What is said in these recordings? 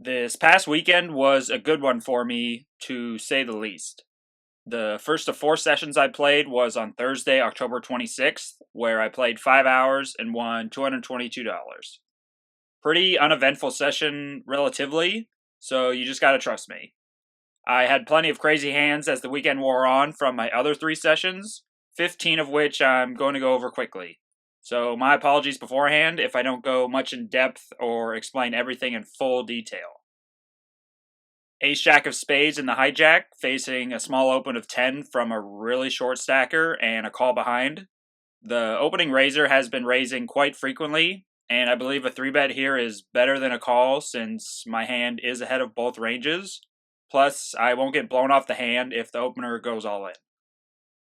This past weekend was a good one for me, to say the least. The first of four sessions I played was on Thursday, October 26th, where I played 5 hours and won $222. Pretty uneventful session, relatively, so you just gotta trust me. I had plenty of crazy hands as the weekend wore on from my other three sessions, 15 of which I'm going to go over quickly. So, my apologies beforehand if I don't go much in depth or explain everything in full detail. Ace Jack of Spades in the hijack, facing a small open of 10 from a really short stacker and a call behind. The opening raiser has been raising quite frequently, and I believe a 3-bet here is better than a call since my hand is ahead of both ranges. Plus, I won't get blown off the hand if the opener goes all in.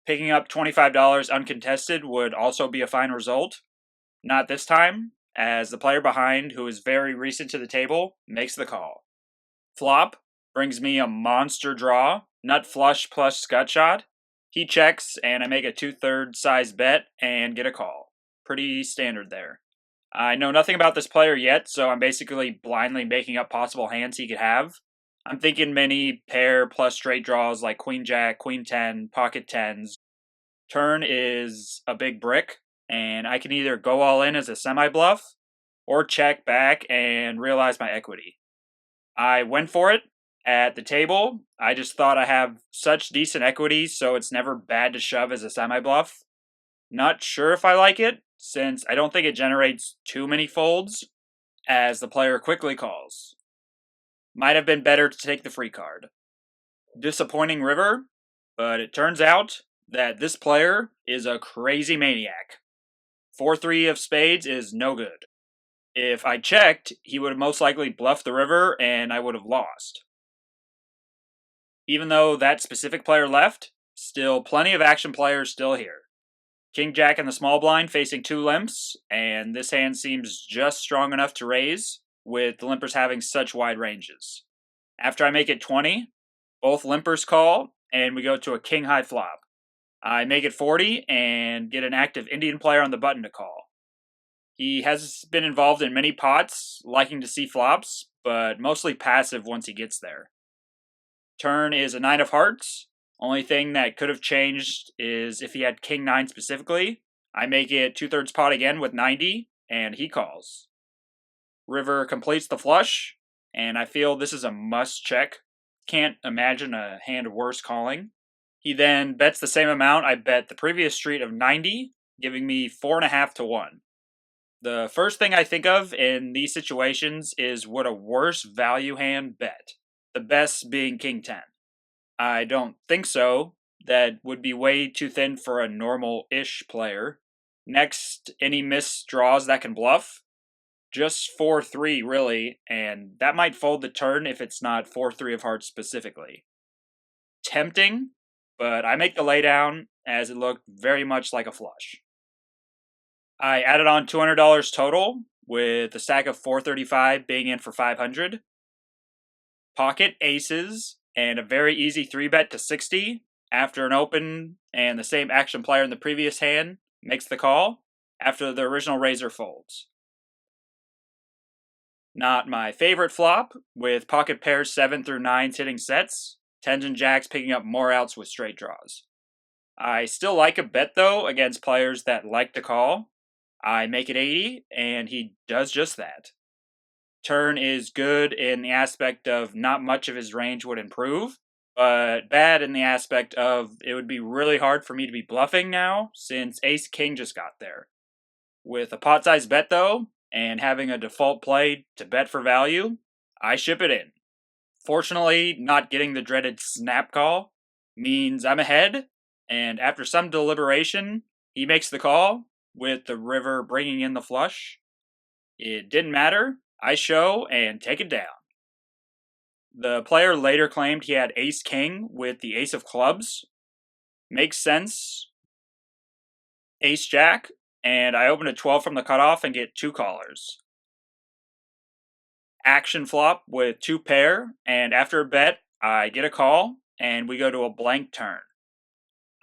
Picking up $25 uncontested would also be a fine result. Not this time, as the player behind, who is very recent to the table, makes the call. Flop brings me a monster draw, nut flush plus gut shot. He checks, and I make a 2/3 size bet and get a call. Pretty standard there. I know nothing about this player yet, so I'm basically blindly making up possible hands he could have. I'm thinking many pair plus straight draws like Queen Jack, Queen 10, Pocket tens. Turn is a big brick, and I can either go all in as a semi bluff or check back and realize my equity. I went for it at the table. I just thought I have such decent equity, so it's never bad to shove as a semi bluff. Not sure if I like it, since I don't think it generates too many folds, as the player quickly calls. Might have been better to take the free card. Disappointing river, but it turns out that this player is a crazy maniac. 4-3 of spades is no good. If I checked, he would have most likely bluffed the river and I would have lost. Even though that specific player left, still plenty of action players still here. King Jack in the small blind facing two limps, and this hand seems just strong enough to raise, with the limpers having such wide ranges. After I make it 20, both limpers call, and we go to a king high flop. I make it 40 and get an active Indian player on the button to call. He has been involved in many pots, liking to see flops, but mostly passive once he gets there. Turn is a 9 of hearts. Only thing that could have changed is if he had king 9 specifically. I make it 2/3 pot again with 90, and he calls. River completes the flush, and I feel this is a must check. Can't imagine a hand worse calling. He then bets the same amount I bet the previous street of 90, giving me 4.5 to 1. The first thing I think of in these situations is would a worse value hand bet, the best being king 10. I don't think so. That would be way too thin for a normal-ish player. Next, any missed draws that can bluff. Just 4-3, really, and that might fold the turn if it's not 4-3 of hearts specifically. Tempting, but I make the laydown as it looked very much like a flush. I added on $200 total, with a stack of 435 being in for 500. Pocket aces and a very easy 3-bet to 60 after an open, and the same action player in the previous hand makes the call after the original raiser folds. Not my favorite flop, with pocket pairs 7 through 9s hitting sets, 10s and jacks picking up more outs with straight draws. I still like a bet though against players that like to call. I make it 80, and he does just that. Turn is good in the aspect of not much of his range would improve, but bad in the aspect of it would be really hard for me to be bluffing now since Ace King just got there. With a pot size bet though, and having a default play to bet for value, I ship it in. Fortunately, not getting the dreaded snap call means I'm ahead, and after some deliberation, he makes the call, with the river bringing in the flush. It didn't matter. I show and take it down. The player later claimed he had ace king with the ace of clubs. Makes sense. Ace jack, and I open a 12 from the cutoff and get two callers. Action flop with two pair, and after a bet, I get a call, and we go to a blank turn.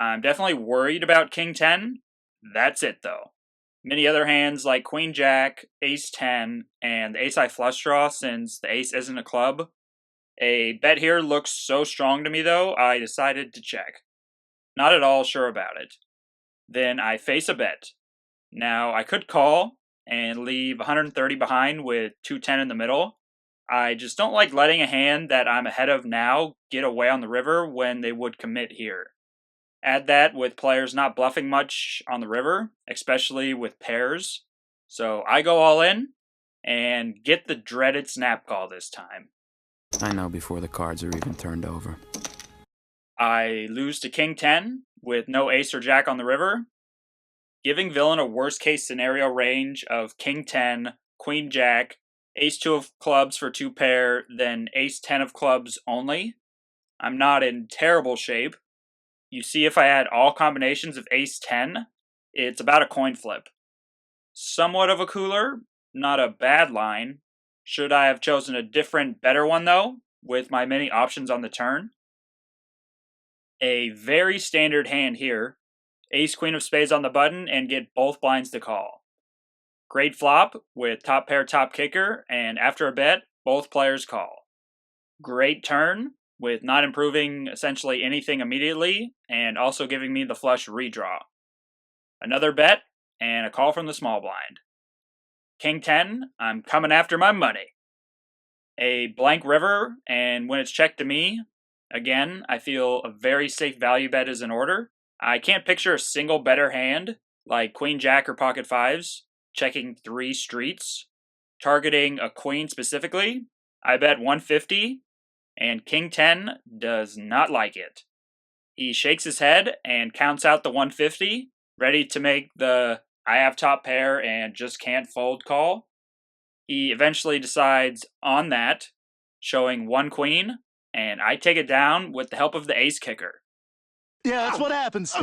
I'm definitely worried about king 10. That's it though. Many other hands like Queen Jack, Ace 10, and the Ace High flush draw since the Ace isn't a club. A bet here looks so strong to me though, I decided to check. Not at all sure about it. Then I face a bet. Now I could call and leave 130 behind with 210 in the middle. I just don't like letting a hand that I'm ahead of now get away on the river when they would commit here. Add that with players not bluffing much on the river, especially with pairs. So I go all in and get the dreaded snap call this time. I know before the cards are even turned over. I lose to King 10 with no ace or jack on the river, giving villain a worst case scenario range of King 10, Queen Jack, Ace 2 of clubs for 2 pair, then Ace 10 of clubs only. I'm not in terrible shape. You see, if I add all combinations of Ace 10, it's about a coin flip. Somewhat of a cooler, not a bad line. Should I have chosen a different, better one though, with my many options on the turn? A very standard hand here. Ace Queen of Spades on the button and get both blinds to call. Great flop with top pair top kicker, and after a bet, both players call. Great turn with not improving essentially anything immediately and also giving me the flush redraw. Another bet and a call from the small blind. King 10, I'm coming after my money. A blank river, and when it's checked to me, again, I feel a very safe value bet is in order. I can't picture a single better hand, like Queen Jack or Pocket Fives, checking 3 streets. Targeting a queen specifically, I bet 150, and King 10 does not like it. He shakes his head and counts out the 150, ready to make the I have top pair and just can't fold call. He eventually decides on that, showing 1 queen, and I take it down with the help of the ace kicker. Yeah, that's what happens.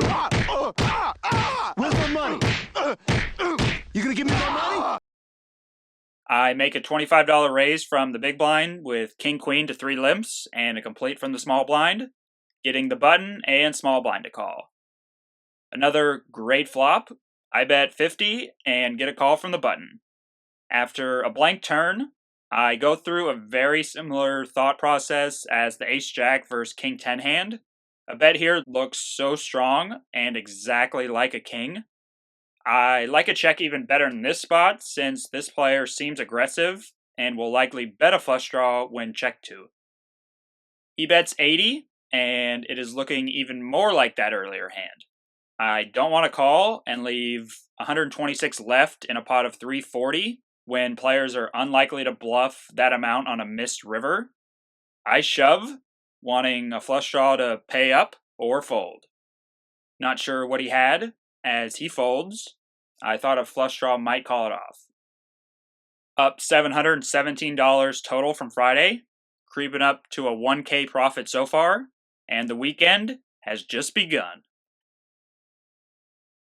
Where's my money? You gonna give me my money? I make a $25 raise from the big blind with King Queen to 3 limps and a complete from the small blind, getting the button and small blind to call. Another great flop. I bet 50 and get a call from the button. After a blank turn, I go through a very similar thought process as the Ace Jack versus King 10 hand. A bet here looks so strong and exactly like a king. I like a check even better in this spot since this player seems aggressive and will likely bet a flush draw when checked to. He bets 80, and it is looking even more like that earlier hand. I don't want to call and leave 126 left in a pot of 340 when players are unlikely to bluff that amount on a missed river. I shove, wanting a flush draw to pay up or fold. Not sure what he had. As he folds, I thought a flush draw might call it off. Up $717 total from Friday, creeping up to a 1K profit so far, and the weekend has just begun.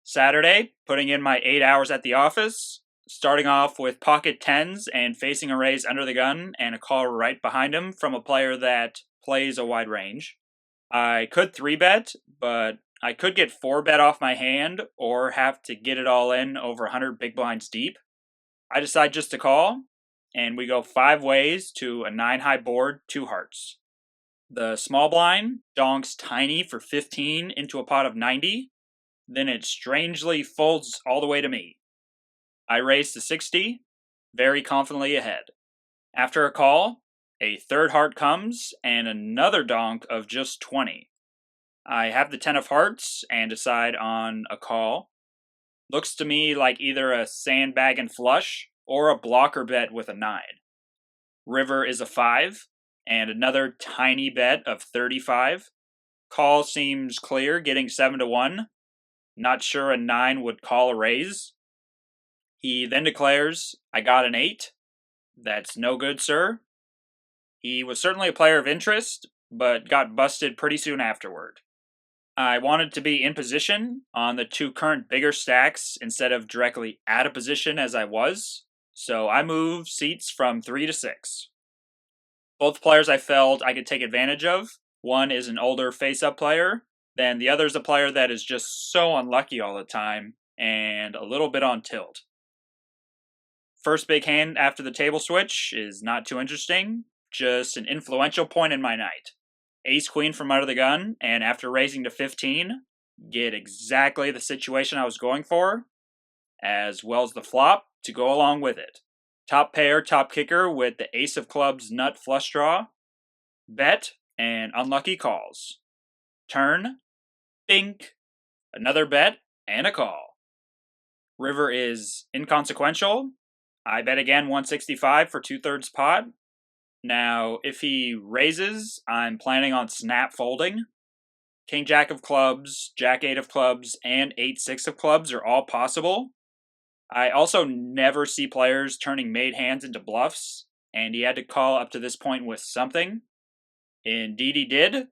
Saturday, putting in my 8 hours at the office, starting off with pocket 10s and facing a raise under the gun and a call right behind him from a player that plays a wide range. I could 3-bet, but I could get 4-bet off my hand or have to get it all in over 100 big blinds deep. I decide just to call, and we go 5 ways to a 9-high board, 2 hearts. The small blind donks tiny for 15 into a pot of 90, then it strangely folds all the way to me. I raise to 60, very confidently ahead. After a call, a 3rd heart comes and another donk of just 20. I have the 10 of hearts and decide on a call. Looks to me like either a sandbag and flush or a blocker bet with a 9. River is a 5 and another tiny bet of 35. Call seems clear, getting 7-1. Not sure a 9 would call a raise. He then declares, I got an 8. That's no good, sir. He was certainly a player of interest, but got busted pretty soon afterward. I wanted to be in position on the 2 current bigger stacks instead of directly out of position as I was, so I moved seats from 3 to 6. Both players I felt I could take advantage of. One is an older face-up player, then the other is a player that is just so unlucky all the time and a little bit on tilt. First big hand after the table switch is not too interesting, just an influential point in my night. Ace Queen from under the gun, and after raising to 15, get exactly the situation I was going for, as well as the flop to go along with it. Top pair, top kicker with the ace of clubs nut flush draw, bet, and unlucky calls. Turn, bink, another bet, and a call. River is inconsequential. I bet again 165 for 2/3 pot. Now, if he raises, I'm planning on snap folding. King Jack of clubs, Jack 8 of clubs, and 8-6 of clubs are all possible. I also never see players turning made hands into bluffs, and he had to call up to this point with something. Indeed he did.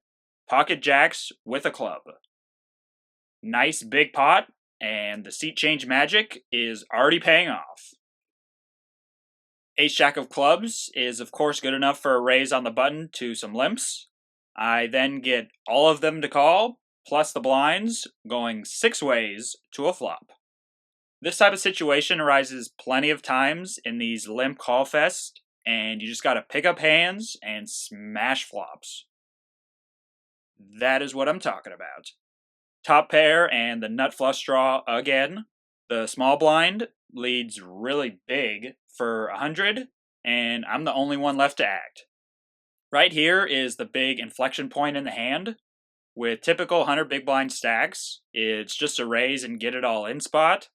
Pocket jacks with a club. Nice big pot, and the seat change magic is already paying off. Ace Jack of clubs is of course good enough for a raise on the button to some limps. I then get all of them to call, plus the blinds, going 6 ways to a flop. This type of situation arises plenty of times in these limp call fest, and you just gotta pick up hands and smash flops. That is what I'm talking about. Top pair and the nut flush draw again. The small blind leads really big for 100, and I'm the only one left to act. Right here is the big inflection point in the hand. With typical 100 big blind stacks, it's just a raise and get it all in spot.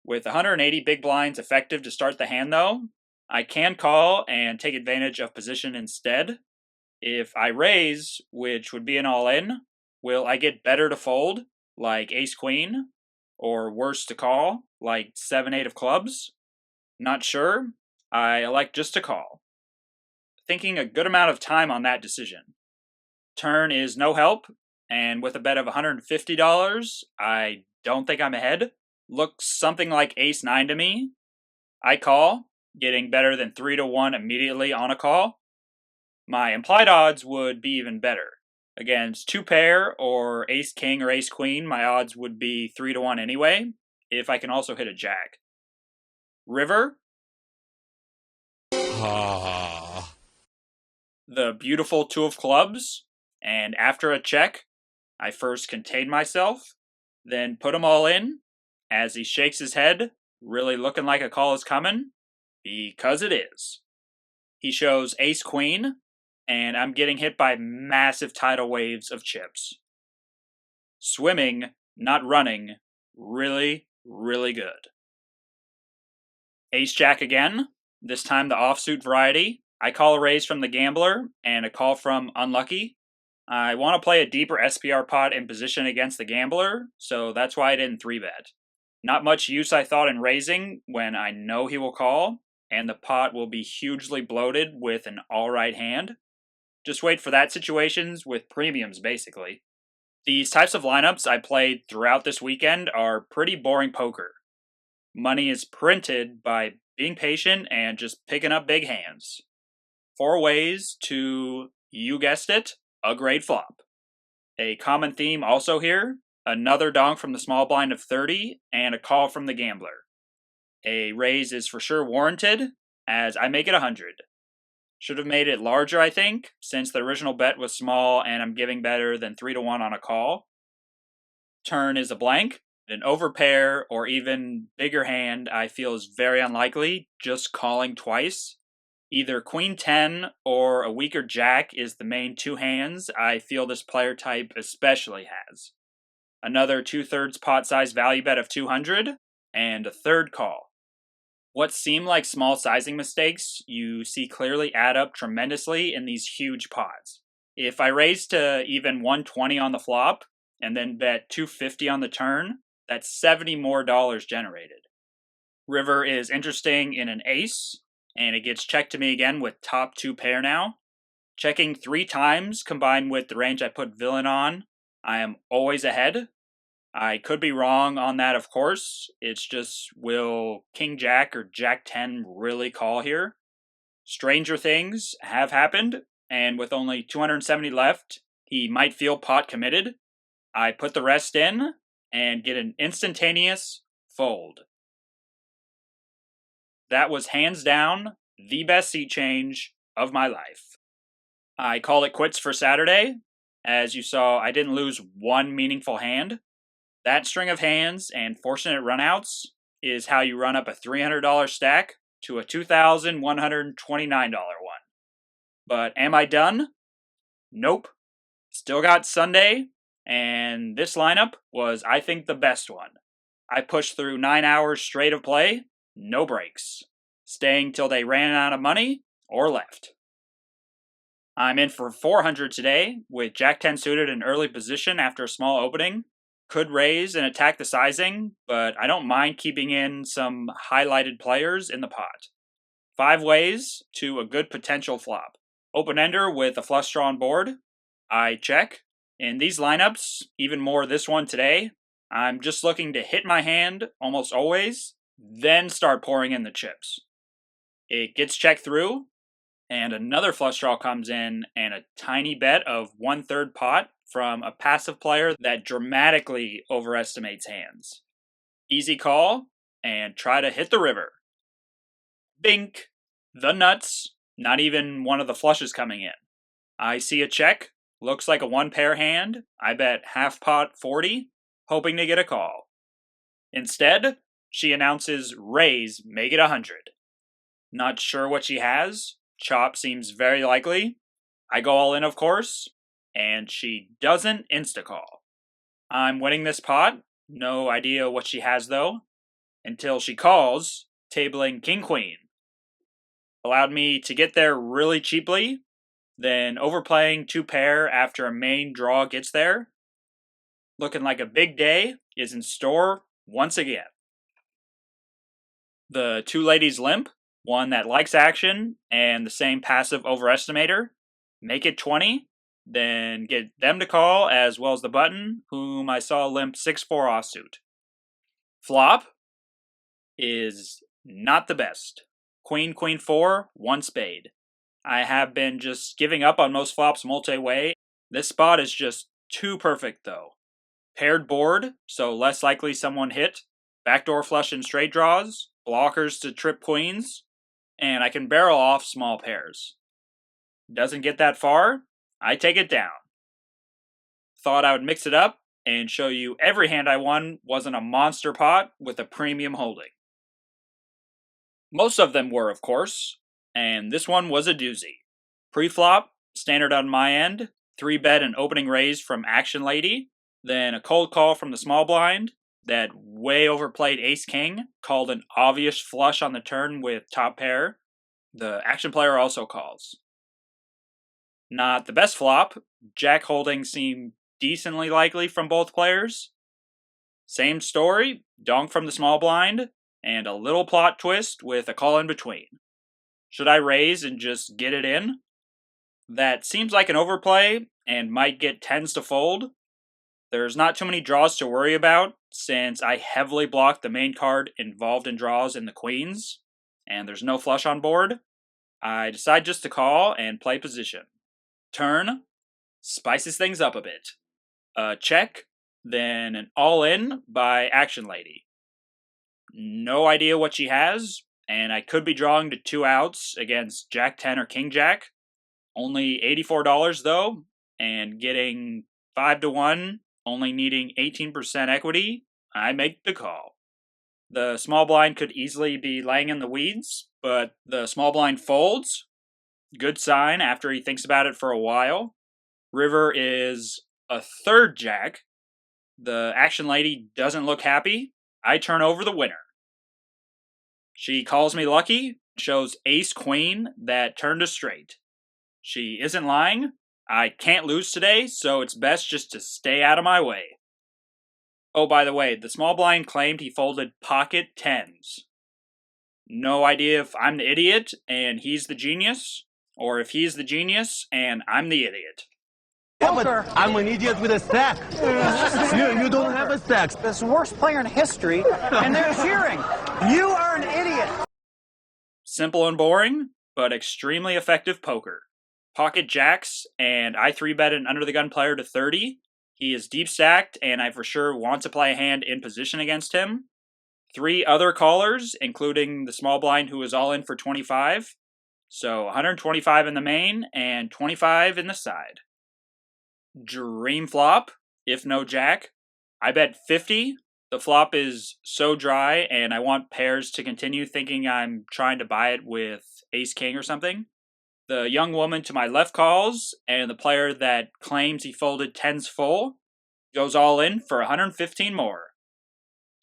With 180 big blinds effective to start the hand though, I can call and take advantage of position instead. If I raise, which would be an all-in, will I get better to fold, like ace-queen, or worse to call, like 7-8 of clubs? Not sure. I elect just to call. Thinking a good amount of time on that decision. Turn is no help, and with a bet of $150, I don't think I'm ahead. Looks something like ace-9 to me. I call, getting better than 3-1 immediately on a call. My implied odds would be even better. Against 2 pair or ace-king or ace-queen, my odds would be 3-1 anyway, if I can also hit a jack. River. The beautiful 2 of clubs, and after a check, I first contain myself, then put them all in, as he shakes his head, really looking like a call is coming, because it is. He shows ace-queen, and I'm getting hit by massive tidal waves of chips. Swimming, not running, really, really good. Ace-jack again, this time the offsuit variety. I call a raise from the gambler, and a call from unlucky. I want to play a deeper SPR pot in position against the gambler, so that's why I didn't 3-bet. Not much use I thought in raising when I know he will call, and the pot will be hugely bloated with an alright hand. Just wait for that situations with premiums, basically. These types of lineups I played throughout this weekend are pretty boring poker. Money is printed by being patient and just picking up big hands. 4 ways to, you guessed it, a great flop. A common theme also here, another donk from the small blind of 30, and a call from the gambler. A raise is for sure warranted, as I make it 100. Should have made it larger, I think, since the original bet was small and I'm giving better than 3-1 on a call. Turn is a blank. An overpair or even bigger hand I feel is very unlikely, just calling twice. Either queen 10 or a weaker jack is the main 2 hands I feel this player type especially has. Another 2/3 pot size value bet of 200, and a third call. What seem like small sizing mistakes, you see clearly add up tremendously in these huge pots. If I raise to even 120 on the flop, and then bet 250 on the turn, that's $70 more generated. River is interesting in an ace, and it gets checked to me again with top 2 pair now. Checking 3 times combined with the range I put villain on, I am always ahead. I could be wrong on that, of course. It's just, will King Jack or Jack 10 really call here? Stranger things have happened, and with only 270 left, he might feel pot committed. I put the rest in, and get an instantaneous fold. That was hands down the best seat change of my life. I call it quits for Saturday. As you saw, I didn't lose one meaningful hand. That string of hands and fortunate runouts is how you run up a $300 stack to a $2,129 one. But am I done? Nope. Still got Sunday, and this lineup was, I think, the best one. I pushed through 9 hours straight of play, no breaks, staying till they ran out of money or left. I'm in for 400 today, with Jack 10 suited in early position after a small opening. Could raise and attack the sizing, but I don't mind keeping in some highlighted players in the pot. 5 ways to a good potential flop. Open-ender with a flush draw on board. I check. In these lineups, even more this one today, I'm just looking to hit my hand almost always, then start pouring in the chips. It gets checked through, and another flush draw comes in, and a tiny bet of 1/3 pot from a passive player that dramatically overestimates hands. Easy call, and try to hit the river. Bink! The nuts, not even one of the flushes coming in. I see a check, looks like a 1-pair hand, I bet half pot 40, hoping to get a call. Instead, she announces raise, make it 100. Not sure what she has, chop seems very likely. I go all in, of course, and she doesn't insta-call. I'm winning this pot, no idea what she has though, until she calls, tabling king-queen. Allowed me to get there really cheaply, then overplaying 2-pair after a main draw gets there. Looking like a big day is in store once again. The 2 ladies limp, one that likes action and the same passive overestimator, make it 20, then get them to call as well as the button, whom I saw limp 6-4 offsuit. Flop is not the best. Queen, queen 4, 1 spade. I have been just giving up on most flops multi-way. This spot is just too perfect though. Paired board, so less likely someone hit. Backdoor flush and straight draws. Blockers to trip queens. And I can barrel off small pairs. Doesn't get that far, I take it down. Thought I would mix it up and show you every hand I won wasn't a monster pot with a premium holding. Most of them were, of course, and this one was a doozy. Pre-flop, standard on my end, 3-bet and opening raise from Action Lady, then a cold call from the small blind that way overplayed ace-king, called an obvious flush on the turn with top pair. The action player also calls. Not the best flop, jack holding seemed decently likely from both players. Same story, donk from the small blind, and a little plot twist with a call in between. Should I raise and just get it in? That seems like an overplay and might get tens to fold. There's not too many draws to worry about since I heavily blocked the main card involved in draws in the queens, and there's no flush on board. I decide just to call and play position. Turn, spices things up a bit. A check, then an all-in by Action Lady. No idea what she has, and I could be drawing to 2 outs against Jack 10 or King Jack. Only $84 though, and getting 5-1, only needing 18% equity, I make the call. The small blind could easily be laying in the weeds, but the small blind folds. Good sign after he thinks about it for a while. River is a 3rd jack. The Action Lady doesn't look happy. I turn over the winner. She calls me lucky, shows ace queen that turned to straight. She isn't lying. I can't lose today, so it's best just to stay out of my way. Oh, by the way, the small blind claimed he folded pocket 10s. No idea if I'm the idiot and he's the genius, or if he's the genius and I'm the idiot. Yeah, but I'm an idiot with a stack. You don't have a stack. This worst player in history, and they're cheering. You are an idiot. Simple and boring, but extremely effective poker. Pocket jacks, and I 3-bet an under-the-gun player to 30. He is deep stacked, and I for sure want to play a hand in position against him. 3 other callers, including the small blind who was all in for 25. So 125 in the main and 25 in the side. Dream flop, if no jack. I bet 50. The flop is so dry and I want pairs to continue thinking I'm trying to buy it with ace king or something. The young woman to my left calls, and the player that claims he folded 10s full goes all in for 115 more.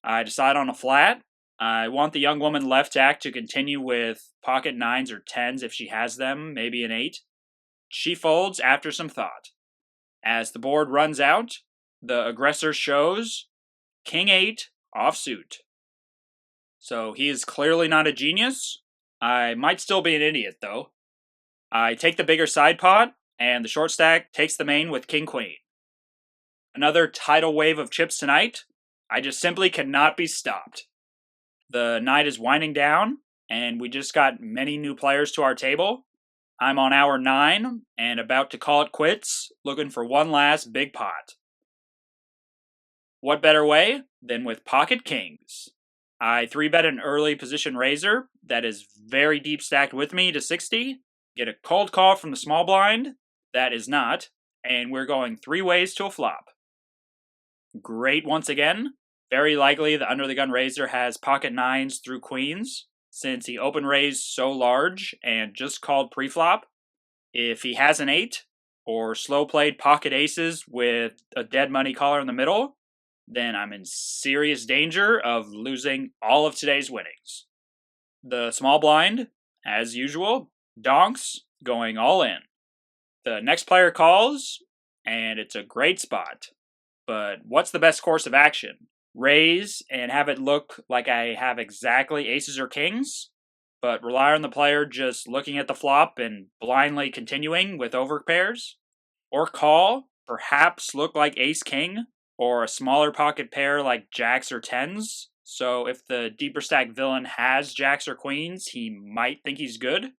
I decide on a flat. I want the young woman left jack to continue with pocket 9s or 10s if she has them, maybe an 8. She folds after some thought. As the board runs out, the aggressor shows king 8 offsuit. So he is clearly not a genius. I might still be an idiot though. I take the bigger side pot, and the short stack takes the main with king queen. Another tidal wave of chips tonight. I just simply cannot be stopped. The night is winding down, and we just got many new players to our table. I'm on hour 9, and about to call it quits, looking for one last big pot. What better way than with pocket kings? I 3-bet an early position raiser that is very deep stacked with me to 60, get a cold call from the small blind, that is not, and we're going 3 ways to a flop. Great once again. Very likely the under the gun raiser has pocket 9s through queens, since he open raised so large and just called preflop. If he has an 8, or slow played pocket aces with a dead money caller in the middle, then I'm in serious danger of losing all of today's winnings. The small blind, as usual, donks, going all in. The next player calls, and it's a great spot. But what's the best course of action? Raise and have it look like I have exactly aces or kings, but rely on the player just looking at the flop and blindly continuing with overpairs? Or call, perhaps look like ace-king, or a smaller pocket pair like jacks or 10s, so if the deeper stack villain has jacks or queens, he might think he's good?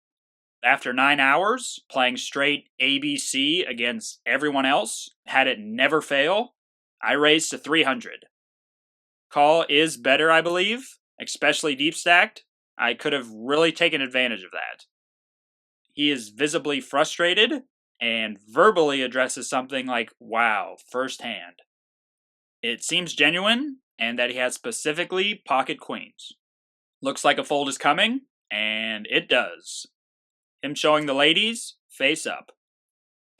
After 9 hours, playing straight ABC against everyone else, had it never fail, I raised to 300. Call is better, I believe, especially deep stacked. I could have really taken advantage of that. He is visibly frustrated and verbally addresses something like, wow, first hand. It seems genuine and that he has specifically pocket queens. Looks like a fold is coming, and it does. Him showing the ladies, face up.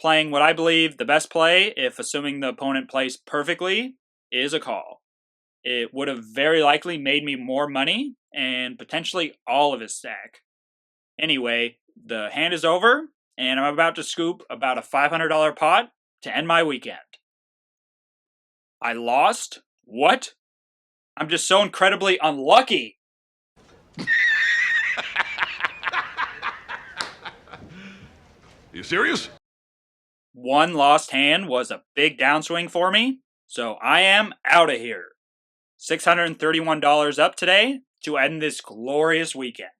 Playing what I believe the best play, if assuming the opponent plays perfectly, is a call. It would have very likely made me more money, and potentially all of his stack. Anyway, the hand is over, and I'm about to scoop about a $500 pot to end my weekend. I lost? What? I'm just so incredibly unlucky! You serious? One lost hand was a big downswing for me, so I am out of here. $631 up today to end this glorious weekend.